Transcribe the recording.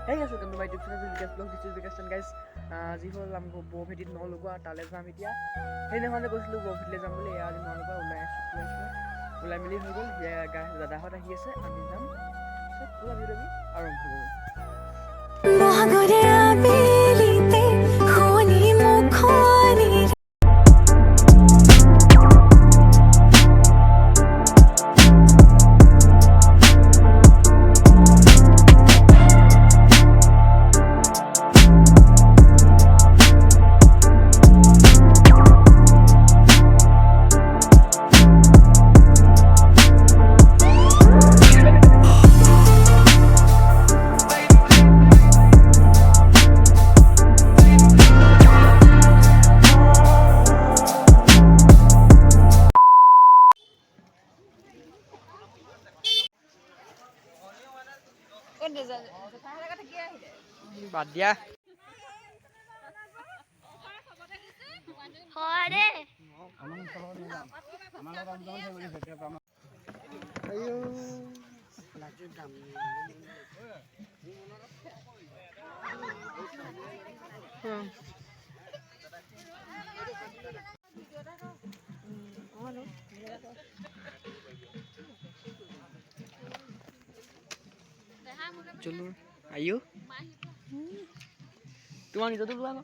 Hey guys, welcome to my YouTube channel. This is Vlog. This is Vacation, guys. যি হ'ল আমি বৰভেটিত নলগোৱা তালৈ যাম এতিয়া। সেইদিনাখনে গৈছিলোঁ বৰভেটিলৈ যাম বুলি, আজি নলগোৱা ওলাই মেলি হৈ গ'ল। দাদাহঁত আহি আছে, আমি যাম। পুৰা ভিডিঅ'টো আৰম্ভ কৰোঁ। বাদ দিয়া চলো আয়ো তোমাৰ নিজে তো বলো